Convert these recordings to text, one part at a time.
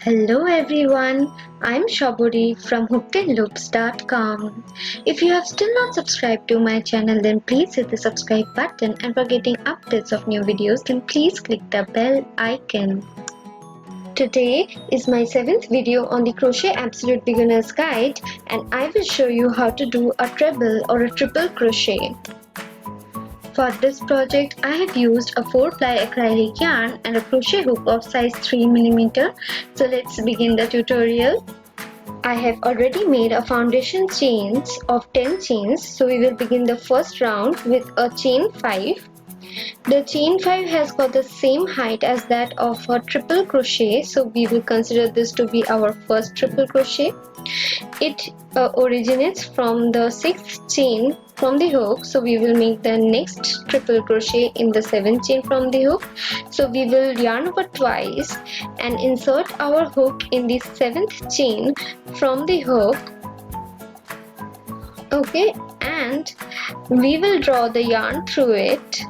Hello everyone, I'm Shaburi from hookedandloops.com. If you have still not subscribed to my channel, then please hit the subscribe button, and for getting updates of new videos then please click the bell icon. Today is my 7th video on the Crochet Absolute Beginner's Guide, and I will show you how to do a treble or a triple crochet. For this project, I have used a 4-ply acrylic yarn and a crochet hook of size 3mm. So let's begin the tutorial. I have already made a foundation chains of 10 chains. So we will begin the first round with a chain 5. The chain 5 has got the same height as that of a triple crochet. So we will consider this to be our first triple crochet. It originates from the 6th chain from the hook, so we will make the next triple crochet in the 7th chain from the hook. So we will yarn over twice and insert our hook in the 7th chain from the hook. Okay, and we will draw the yarn through it.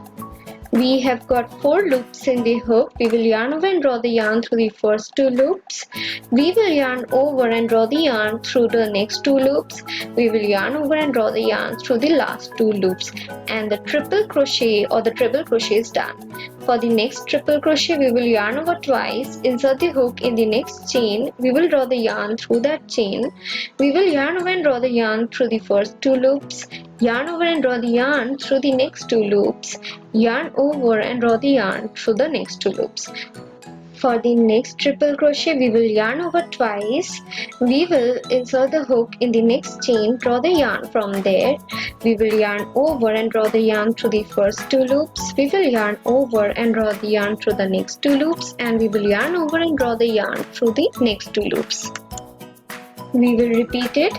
We have got 4 loops in the hook. We will yarn over and draw the yarn through the first 2 loops. We will yarn over and draw the yarn through the next 2 loops. We will yarn over and draw the yarn through the last 2 loops. And the triple crochet or the treble crochet is done. For the next triple crochet, we will yarn over twice, insert the hook in the next chain. We will draw the yarn through that chain. We will yarn over and draw the yarn through the first 2 loops. Yarn over and draw the yarn through the next 2 loops. Yarn over and draw the yarn through the next 2 loops. For the next triple crochet, we will yarn over twice. We will insert the hook in the next chain, draw the yarn from there. We will yarn over and draw the yarn through the first 2 loops. We will yarn over and draw the yarn through the next 2 loops, and we will yarn over and draw the yarn through the next 2 loops. We will repeat it.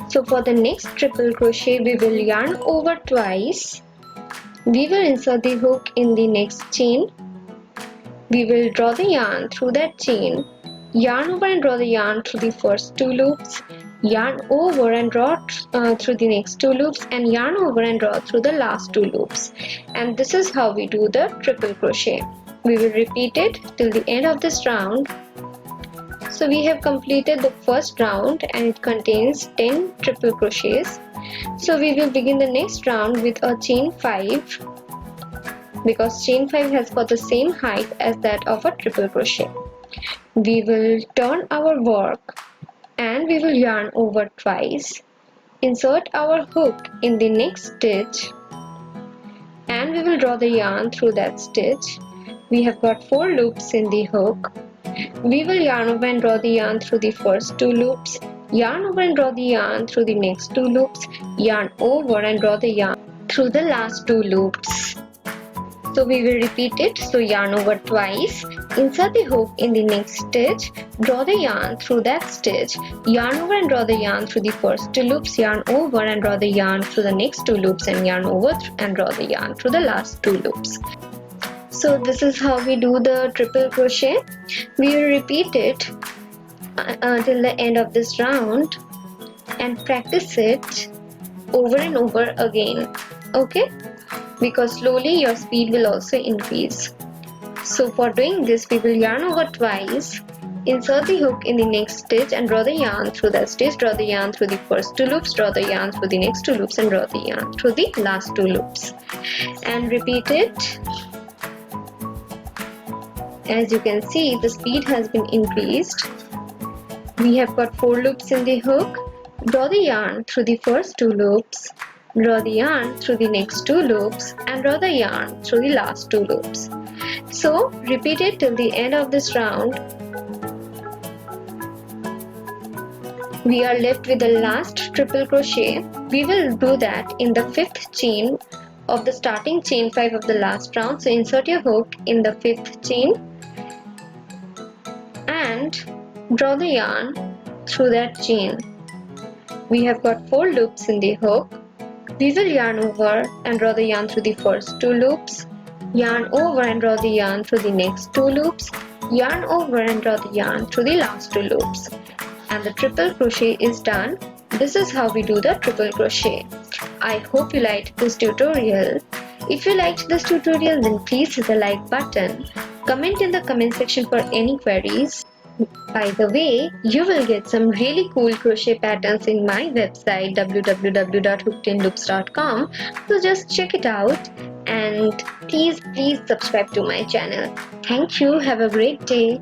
So for the next triple crochet, we will yarn over twice. We will insert the hook in the next chain. We will draw the yarn through that chain, yarn over and draw the yarn through the first 2 loops, yarn over and draw through the next 2 loops, and yarn over and draw through the last 2 loops. And this is how we do the triple crochet. We will repeat it till the end of this round. So we have completed the first round and it contains 10 triple crochets. So we will begin the next round with a chain 5, because chain 5 has got the same height as that of a triple crochet. We will turn our work and we will yarn over twice, insert our hook in the next stitch, and we will draw the yarn through that stitch. We have got 4 loops in the hook. We will yarn over and draw the yarn through the first 2 loops, yarn over and draw the yarn through the next 2 loops, yarn over and draw the yarn through the last 2 loops. So we will repeat it. So yarn over twice, insert the hook in the next stitch, draw the yarn through that stitch, yarn over and draw the yarn through the first 2 loops, yarn over and draw the yarn through the next 2 loops, and yarn over and draw the yarn through the last 2 loops. So this is how we do the triple crochet. We will repeat it till the end of this round and practice it over and over again. Okay? Because slowly your speed will also increase. So for doing this, we will yarn over twice, insert the hook in the next stitch and draw the yarn through that stitch, draw the yarn through the first 2 loops, draw the yarn through the next 2 loops, and draw the yarn through the last 2 loops. And repeat it. As you can see, the speed has been increased. We have got 4 loops in the hook. Draw the yarn through the first 2 loops, draw the yarn through the next 2 loops, and draw the yarn through the last 2 loops. So repeat it till the end of this round. We are left with the last triple crochet. We will do that in the 5th chain of the starting chain 5 of the last round. So insert your hook in the 5th chain and draw the yarn through that chain. We have got 4 loops in the hook. We will yarn over and draw the yarn through the first 2 loops, yarn over and draw the yarn through the next 2 loops, yarn over and draw the yarn through the last 2 loops. And the triple crochet is done. This is how we do the triple crochet. I hope you liked this tutorial. If you liked this tutorial, then please hit the like button. Comment in the comment section for any queries. by the way, you will get some really cool crochet patterns in my website www.hookedinloops.com, so just check it out, and please subscribe to my channel. Thank you. Have a great day.